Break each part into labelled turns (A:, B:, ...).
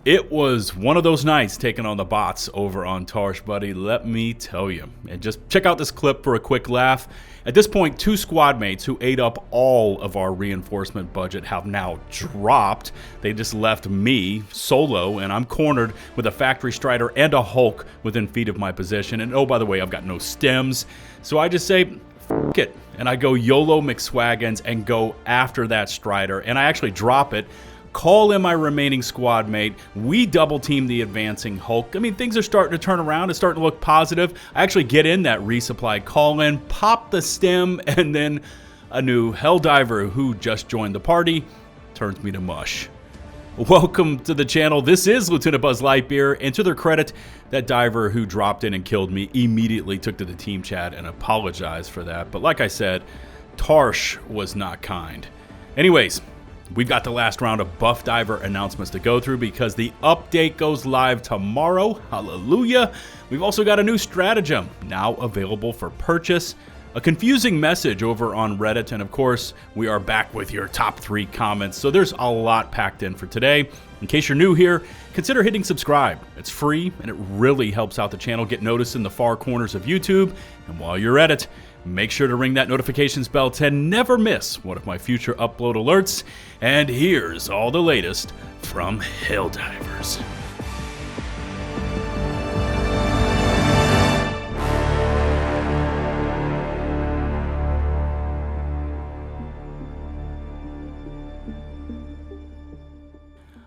A: It was one of those nights taking on the bots over on Tarsh, buddy, let me tell you. And just check out this clip for a quick laugh. At this point, 2 squad mates who ate up all of our reinforcement budget have now dropped. They just left me solo, and I'm cornered with a factory strider and a Hulk within feet of my position. And oh, by the way, I've got no stems. So I just say, f it. And I go YOLO McSwaggins and go after that strider. And I actually drop it. Call in my remaining squad mate. We double team the advancing Hulk. I mean, things are starting to turn around. It's starting to look positive. I actually get in that resupply call in, pop the stem, and then a new Helldiver who just joined the party turns me to mush. Welcome to the channel. This is LtBuzzLitebeer, and to their credit, that diver who dropped in and killed me immediately took to the team chat and apologized for that. But like I said, Tarsh was not kind. Anyways, we've got the last round of BUFFDIVER announcements to go through because the update goes live tomorrow. Hallelujah. We've also got a new stratagem now available for purchase, a confusing message over on Reddit, and of course, we are back with your top 3 comments. So there's a lot packed in for today. In case you're new here, consider hitting subscribe. It's free and it really helps out the channel get noticed in the far corners of YouTube. And while you're at it, make sure to ring that notifications bell to never miss one of my future upload alerts. And here's all the latest from Helldivers.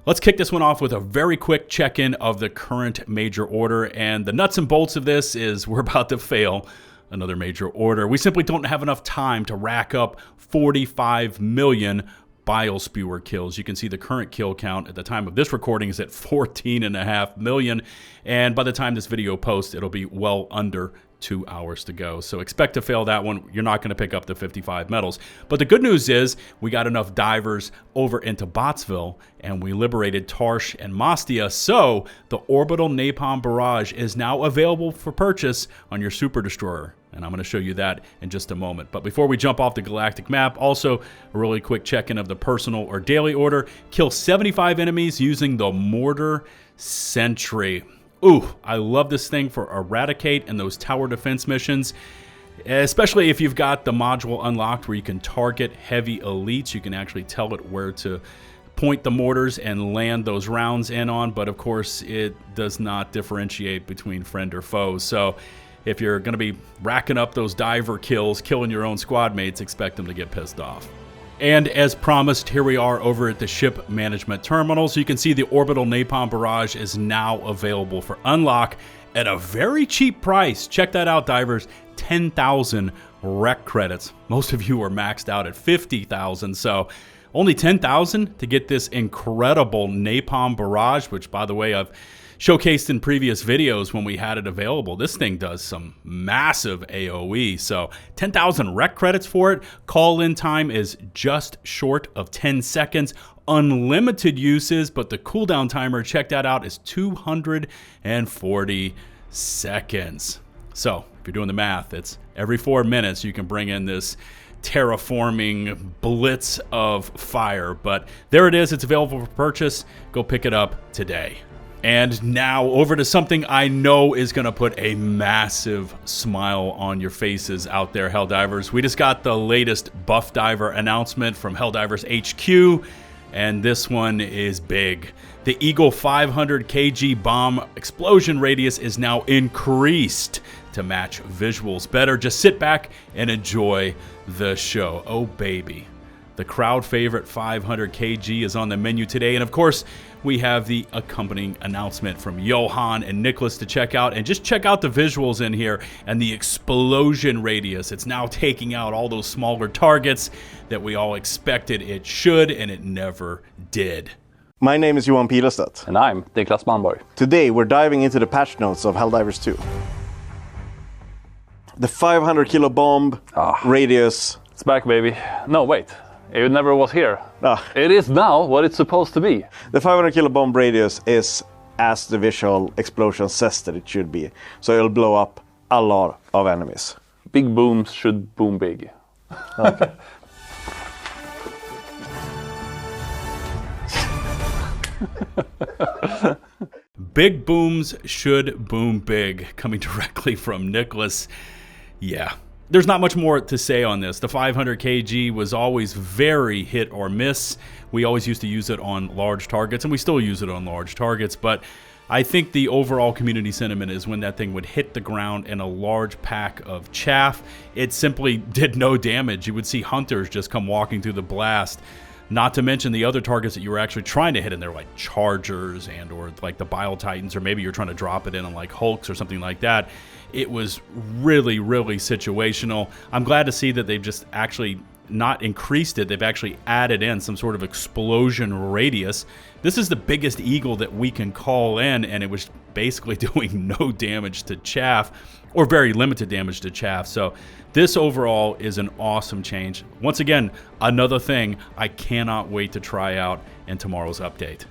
A: Let's kick this one off with a very quick check-in of the current major order. And the nuts and bolts of this is we're about to fail another major order. We simply don't have enough time to rack up 45 million bile spewer kills. You can see the current kill count at the time of this recording is at 14.5 million. And by the time this video posts, it'll be well under 2 hours to go. So expect to fail that one. You're not going to pick up the 55 medals. But the good news is we got enough divers over into Botsville and we liberated Tarsh and Mastia. So the Orbital Napalm Barrage is now available for purchase on your Super Destroyer. And I'm going to show you that in just a moment. But before we jump off the galactic map, also a really quick check-in of the personal or daily order. Kill 75 enemies using the Mortar Sentry. Ooh, I love this thing for Eradicate and those tower defense missions, especially if you've got the module unlocked where you can target heavy elites. You can actually tell it where to point the mortars and land those rounds in on, but of course it does not differentiate between friend or foe. So if you're going to be racking up those diver kills, killing your own squad mates, expect them to get pissed off. And as promised, here we are over at the ship management terminal. So you can see the Orbital Napalm Barrage is now available for unlock at a very cheap price. Check that out, divers. 10,000 rec credits. Most of you are maxed out at 50,000. So only 10,000 to get this incredible Napalm Barrage, which, by the way, I've showcased in previous videos when we had it available. This thing does some massive AoE. So 10,000 rec credits for it. Call-in time is just short of 10 seconds. Unlimited uses, but the cooldown timer, check that out, is 240 seconds. So if you're doing the math, it's every 4 minutes you can bring in this terraforming blitz of fire. But there it is. It's available for purchase. Go pick it up today. And now over to something I know is going to put a massive smile on your faces out there, Helldivers. We just got the latest BUFFDIVER announcement from Helldivers HQ, and this one is big. The Eagle 500 kg bomb explosion radius is now increased to match visuals better. Just sit back and enjoy the show. Oh, baby. The crowd favorite 500 kg is on the menu today, and of course, we have the accompanying announcement from Johan and Nicholas to check out. And just check out the visuals in here and the explosion radius. It's now taking out all those smaller targets that we all expected it should, and it never did.
B: My name is Johan Pilestedt.
C: And I'm Niklas Malmborg.
B: Today we're diving into the patch notes of Helldivers 2. The 500 kilo bomb radius.
C: It's back, baby. No, wait. It never was here.
B: Ah.
C: It is now what it's supposed to be.
B: The 500 kilo bomb radius is as the visual explosion says that it should be. So it'll blow up a lot of enemies.
C: Big booms should boom big.
B: Okay.
A: Big booms should boom big, coming directly from Nicholas. Yeah, there's not much more to say on this. The 500 kg was always very hit or miss. We always used to use it on large targets, and we still use it on large targets, but I think the overall community sentiment is when that thing would hit the ground in a large pack of chaff, it simply did no damage. You would see hunters just come walking through the blast. Not to mention the other targets that you were actually trying to hit in there, like Chargers and or like the Bile Titans, or maybe you're trying to drop it in on like Hulks or something like that. It was really, really situational. I'm glad to see that they've just actually not increased it. They've actually added in some sort of explosion radius. This is the biggest eagle that we can call in, and it was basically doing no damage to chaff, or very limited damage to chaff. So this overall is an awesome change. Once again, another thing I cannot wait to try out in tomorrow's update.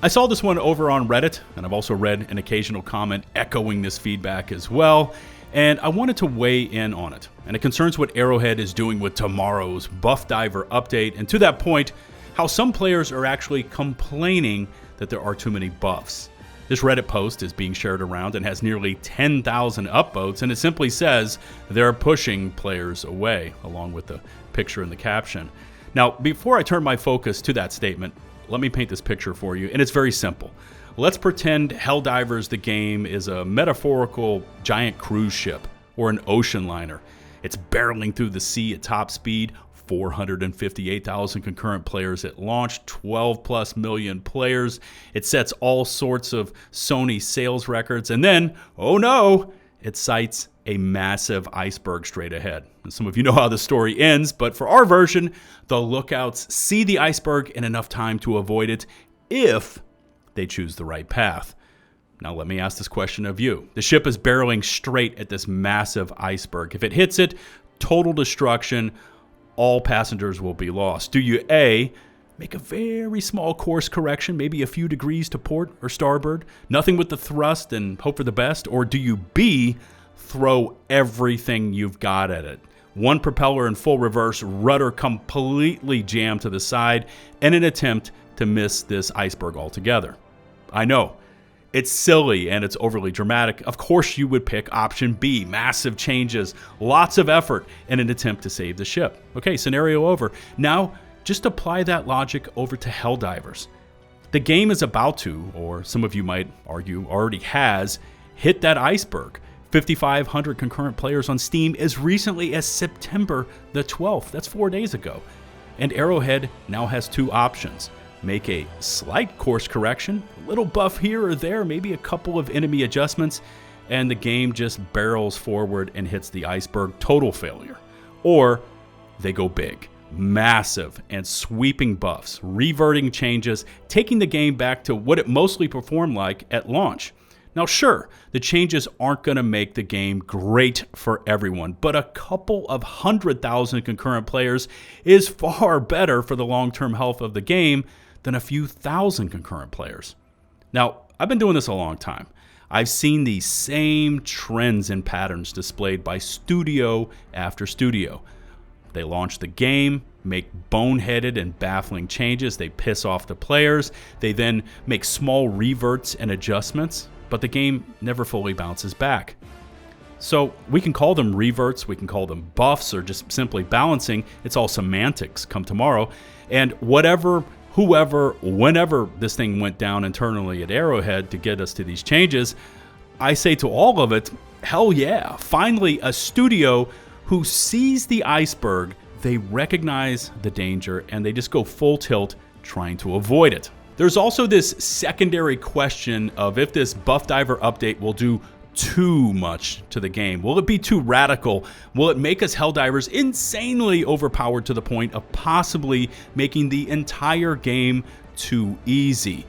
A: I saw this one over on Reddit, and I've also read an occasional comment echoing this feedback as well, and I wanted to weigh in on it. And it concerns what Arrowhead is doing with tomorrow's BUFFDIVER update, and to that point, how some players are actually complaining that there are too many buffs. This Reddit post is being shared around and has nearly 10,000 upvotes, and it simply says they're pushing players away, along with the picture in the caption. Now, before I turn my focus to that statement, let me paint this picture for you, and it's very simple. Let's pretend Helldivers, the game, is a metaphorical giant cruise ship or an ocean liner. It's barreling through the sea at top speed, 458,000 concurrent players at launch, 12+ million players. It sets all sorts of Sony sales records, and then, oh no, it sights a massive iceberg straight ahead. And some of you know how the story ends, but for our version, the lookouts see the iceberg in enough time to avoid it if they choose the right path. Now let me ask this question of you. The ship is barreling straight at this massive iceberg. If it hits it, total destruction, all passengers will be lost. Do you A, make a very small course correction, maybe a few degrees to port or starboard, nothing with the thrust and hope for the best? Or do you B, throw everything you've got at it? One propeller in full reverse, rudder completely jammed to the side in an attempt to miss this iceberg altogether. I know, it's silly and it's overly dramatic. Of course you would pick option B, massive changes, lots of effort in an attempt to save the ship. Okay, scenario over. Now, just apply that logic over to Helldivers. The game is about to, or some of you might argue already has, hit that iceberg. 5,500 concurrent players on Steam as recently as September the 12th. That's 4 days ago. And Arrowhead now has two options. Make a slight course correction, a little buff here or there, maybe a couple of enemy adjustments, and the game just barrels forward and hits the iceberg, total failure. Or they go big, massive and sweeping buffs, reverting changes, taking the game back to what it mostly performed like at launch. Now sure, the changes aren't going to make the game great for everyone, but a couple of 100,000 concurrent players is far better for the long-term health of the game than a few thousand concurrent players. Now, I've been doing this a long time. I've seen these same trends and patterns displayed by studio after studio. They launch the game, make boneheaded and baffling changes, they piss off the players, they then make small reverts and adjustments, but the game never fully bounces back. So we can call them reverts, we can call them buffs, or just simply balancing. It's all semantics come tomorrow. And whatever, whoever, whenever this thing went down internally at Arrowhead to get us to these changes, I say to all of it, hell yeah, finally a studio who sees the iceberg, they recognize the danger, and they just go full tilt trying to avoid it. There's also this secondary question of if this BUFFDIVER update will do too much to the game. Will it be too radical? Will it make us Helldivers insanely overpowered to the point of possibly making the entire game too easy?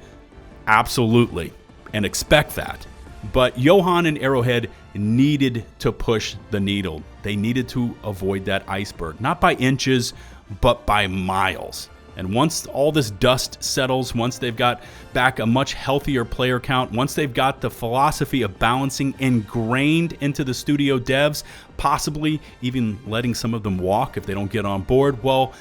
A: Absolutely, and expect that. But Johan and Arrowhead needed to push the needle. They needed to avoid that iceberg, not by inches, but by miles. And once all this dust settles, once they've got back a much healthier player count, once they've got the philosophy of balancing ingrained into the studio devs, possibly even letting some of them walk if they don't get on board, well,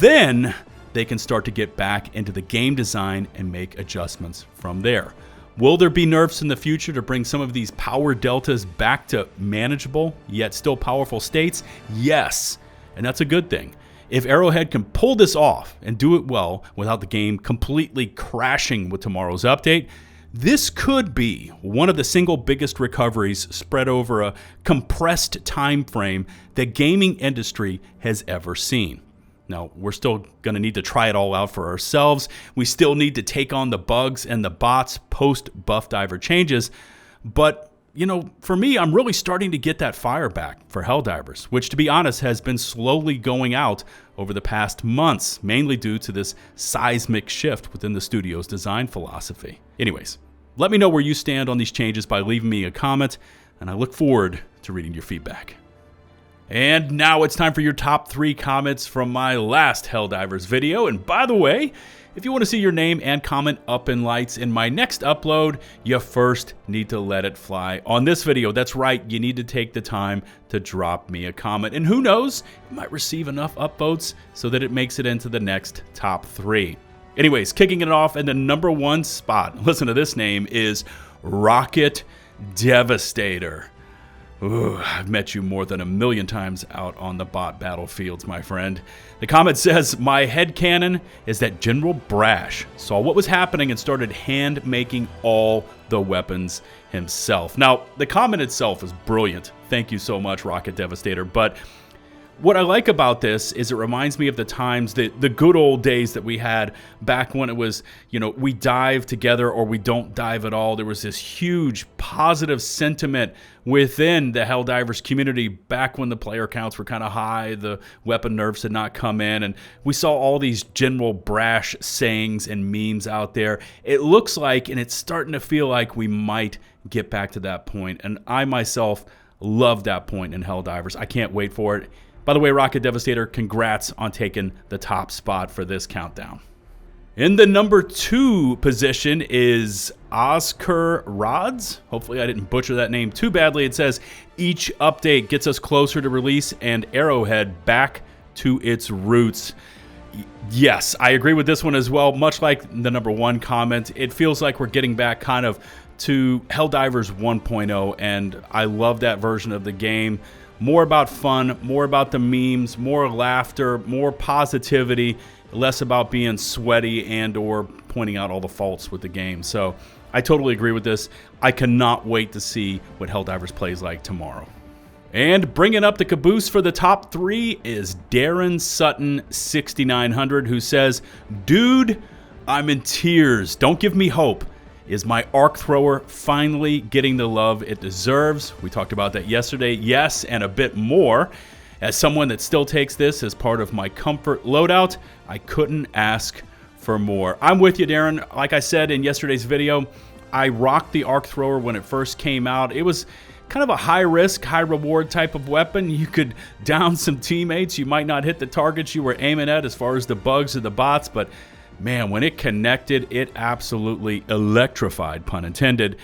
A: then they can start to get back into the game design and make adjustments from there. Will there be nerfs in the future to bring some of these power deltas back to manageable, yet still powerful states? Yes, and that's a good thing. If Arrowhead can pull this off and do it well without the game completely crashing with tomorrow's update, this could be one of the single biggest recoveries spread over a compressed time frame the gaming industry has ever seen. Now, we're still going to need to try it all out for ourselves. We still need to take on the bugs and the bots post-BUFFDIVER changes. But, you know, for me, I'm really starting to get that fire back for Helldivers, which, to be honest, has been slowly going out over the past months, mainly due to this seismic shift within the studio's design philosophy. Anyways, let me know where you stand on these changes by leaving me a comment, and I look forward to reading your feedback. And now it's time for your top 3 comments from my last Helldivers video. And by the way, if you want to see your name and comment up in lights in my next upload, you first need to let it fly on this video. That's right, you need to take the time to drop me a comment. And who knows, you might receive enough upvotes so that it makes it into the next top 3. Anyways, kicking it off in the number 1 spot, listen to this name, is Rocket Devastator. Ooh, I've met you more than 1,000,000 times out on the bot battlefields, my friend. The comment says, my headcanon is that General Brash saw what was happening and started hand-making all the weapons himself. Now, the comment itself is brilliant. Thank you so much, Rocket Devastator. But what I like about this is it reminds me of the times, the good old days that we had back when it was, you know, we dive together or we don't dive at all. There was this huge positive sentiment within the Helldivers community back when the player counts were kind of high, the weapon nerfs had not come in, and we saw all these General Brash sayings and memes out there. It looks like, and it's starting to feel like we might get back to that point, and I myself love that point in Helldivers. I can't wait for it. By the way, Rocket Devastator, congrats on taking the top spot for this countdown. In the number 2 position is Oscar Rods. Hopefully I didn't butcher that name too badly. It says, each update gets us closer to release and Arrowhead back to its roots. Yes, I agree with this one as well. Much like the number 1 comment, it feels like we're getting back kind of to Helldivers 1.0, and I love that version of the game. More about fun, more about the memes, more laughter, more positivity, less about being sweaty and or pointing out all the faults with the game. So I totally agree with this. I cannot wait to see what Helldivers plays like tomorrow. And bringing up the caboose for the top 3 is Darrin Sutton 6900, who says, dude, I'm in tears. Don't give me hope. Is my arc thrower finally getting the love it deserves? We talked about that yesterday. Yes, and a bit more. As someone that still takes this as part of my comfort loadout, I couldn't ask for more. I'm with you, Darrin. Like I said in yesterday's video, I rocked the arc thrower when it first came out. It was kind of a high-risk, high-reward type of weapon. You could down some teammates. You might not hit the targets you were aiming at as far as the bugs or the bots, but man, when it connected, it absolutely electrified, pun intended,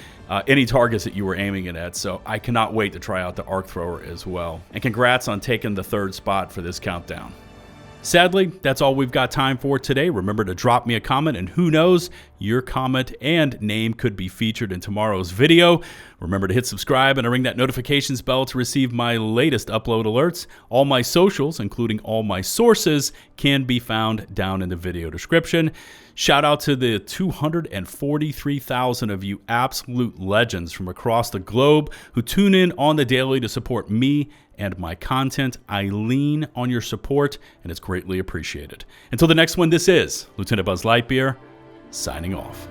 A: any targets that you were aiming it at. So I cannot wait to try out the arc thrower as well. And congrats on taking the 3rd spot for this countdown. Sadly, that's all we've got time for today. Remember to drop me a comment, and who knows, your comment and name could be featured in tomorrow's video. Remember to hit subscribe and to ring that notifications bell to receive my latest upload alerts. All my socials, including all my sources, can be found down in the video description. Shout out to the 243,000 of you absolute legends from across the globe who tune in on the daily to support me and my content. I lean on your support, and it's greatly appreciated. Until the next one, this is LtBuzzLitebeer, signing off.